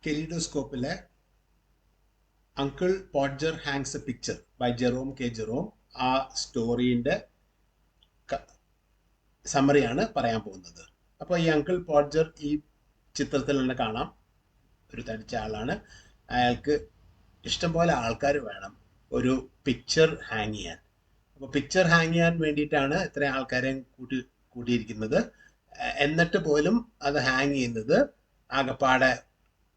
കെലിഡോസ്കോപ്പിലെ uncle Podger hangs a picture by Jerome K Jerome ആ സ്റ്റോറീൻ്റെ സമ്മറിയാണ് പറയാൻ പോകുന്നത്. അപ്പോൾ ഈ അങ്കിൾ പോഡ്ജർ ഈ ചിത്രത്തിൽ തന്നെ കാണാം, ഒരു തടിച്ച ആളാണ്. അയാൾക്ക് ഇഷ്ടംപോലെ ആൾക്കാർ വേണം ഒരു പിക്ചർ ഹാങ് ചെയ്യാൻ. അപ്പോൾ പിക്ചർ ഹാങ് ചെയ്യാൻ വേണ്ടിയിട്ടാണ് ഇത്രയും ആൾക്കാരെ കൂട്ടിയിരിക്കുന്നത്. എന്നിട്ട് പോലും അത് ഹാങ് ചെയ്യുന്നത് ആകപ്പാടെ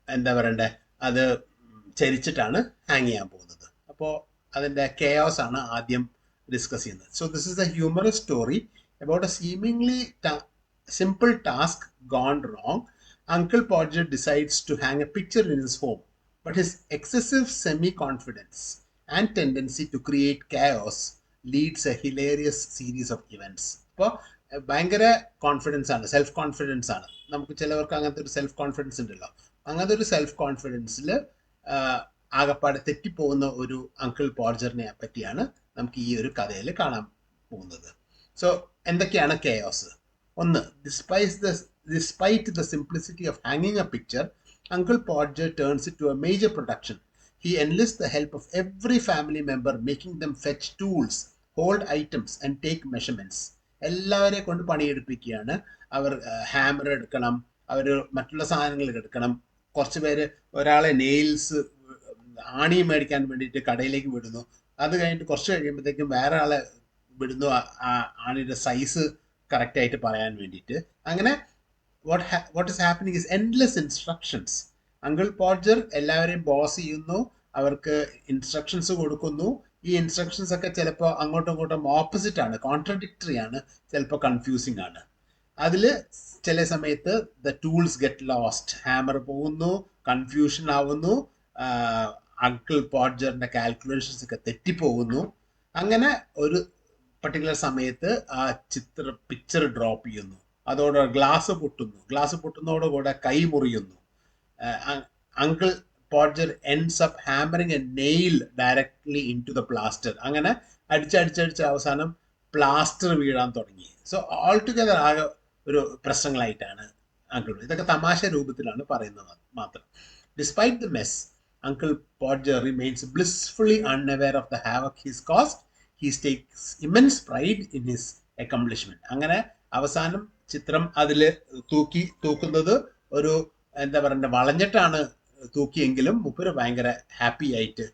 എന്താ പറയണ്ടേ, അത് ചരിച്ചിട്ടാണ് ഹാങ് ചെയ്യാൻ പോകുന്നത്. അപ്പോൾ അതിൻ്റെ കെയോസ് ആണ് ആദ്യം ഡിസ്കസ് ചെയ്യുന്നത്. So this is A humorous story about a seemingly simple task gone wrong. Uncle Podger decides to hang a picture in his home, but his excessive semi-confidence and tendency to create chaos leads a hilarious series of events. അപ്പോൾ ഭയങ്കര confidence ആണ്, self confidence ആണ്. നമുക്ക് ചിലവർക്ക് അങ്ങനത്തെ ഒരു self confidence ഉണ്ടല്ലോ. അങ്ങനത്തെ ഒരു സെൽഫ് കോൺഫിഡൻസിൽ ആകപ്പാടെ തെറ്റിപ്പോകുന്ന ഒരു അങ്കിൾ പോഡ്ജറിനെ പറ്റിയാണ് നമുക്ക് ഈ ഒരു കഥയിൽ കാണാൻ പോകുന്നത്. സോ എന്തൊക്കെയാണ് കെയോസ്? ഒന്ന്, despite the simplicity of hanging a picture, Uncle Podger turns it to a major production. He enlists the help of every family member, making them fetch tools, hold items and take measurements. എല്ലാവരെ കൊണ്ട് പണിയെടുപ്പിക്കുകയാണ്. അവർ hammer എടുക്കണം, അവർ മറ്റുള്ള സാധനങ്ങൾ എടുക്കണം. കുറച്ച് പേര് ഒരാളെ nails ആണി മേടിക്കാൻ വേണ്ടിയിട്ട് കടയിലേക്ക് വിടുന്നു. അത് കഴിഞ്ഞിട്ട് കുറച്ച് കഴിയുമ്പോഴത്തേക്കും വേറെ ആളെ വിടുന്നു ആണിയുടെ സൈസ് കറക്റ്റായിട്ട് പറയാൻ വേണ്ടിയിട്ട്. അങ്ങനെ what is happening is endless instructions. Uncle Podger എല്ലാവരെയും ബോസ് ചെയ്യുന്നു, അവർക്ക് ഇൻസ്ട്രക്ഷൻസ് കൊടുക്കുന്നു. ഈ ഇൻസ്ട്രക്ഷൻസ് ഒക്കെ ചിലപ്പോൾ അങ്ങോട്ടും ഇങ്ങോട്ടും ഓപ്പോസിറ്റ് ആണ്, കോൺട്രഡിക്ടറി ആണ്, ചിലപ്പോൾ കൺഫ്യൂസിങ് ആണ്. അതിൽ ചില സമയത്ത് the tools get lost, hammer പോകുന്നു, കൺഫ്യൂഷൻ ആവുന്നു, അങ്കിൾ പോഡ്ജറിൻ്റെ കാൽക്കുലേഷൻസ് ഒക്കെ തെറ്റിപ്പോകുന്നു. അങ്ങനെ ഒരു പർട്ടിക്കുലർ സമയത്ത് ആ പിക്ചർ ഡ്രോപ്പ് ചെയ്യുന്നു. അതോടെ ഗ്ലാസ് പൊട്ടുന്നതോടുകൂടെ കൈ മുറിയുന്നു. Uncle Podger ends up hammering a nail directly into the plaster. അങ്ങനെ അടിച്ചടിച്ചടിച്ച് അവസാനം പ്ലാസ്റ്റർ വീഴാൻ തുടങ്ങി. സോ ഓൾ ടുഗദർ ആകെ ഒരു പ്രശ്നങ്ങളായിട്ടാണ് അങ്കിൾ. ഇതൊക്കെ തമാശ രൂപത്തിലാണ് പറയുന്നത് മാത്രം. Despite the mess, Uncle Podger remains blissfully unaware of the havoc he's caused. He takes immense pride in his accomplishment. അങ്ങനെ അവസാനം ചിത്രം അതിൽ തൂക്കുന്നത് ഒരു എന്താ പറയുക, വളഞ്ഞിട്ടാണ് തൂക്കിയെങ്കിലും മുപ്പര് ഭയങ്കര ഹാപ്പി ആയിട്ട്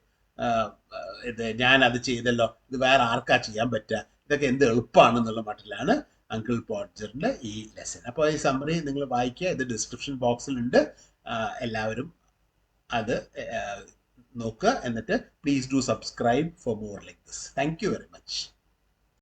ഇത് ഞാൻ അത് ചെയ്തല്ലോ, ഇത് വേറെ ആർക്കാ ചെയ്യാൻ പറ്റുക, ഇതൊക്കെ എന്ത് എളുപ്പമാണെന്നുള്ള മട്ടിലാണ് അങ്കിൾ പോഡ്ജറിൻ്റെ ഈ ലെസൺ. അപ്പോൾ ഈ സമ്മറി നിങ്ങൾ വായിക്കുക, ഇത് ഡിസ്ക്രിപ്ഷൻ ബോക്സിലുണ്ട്. എല്ലാവരും അത് നോക്കുക. എന്നിട്ട് please do subscribe for more like this. Thank you very much.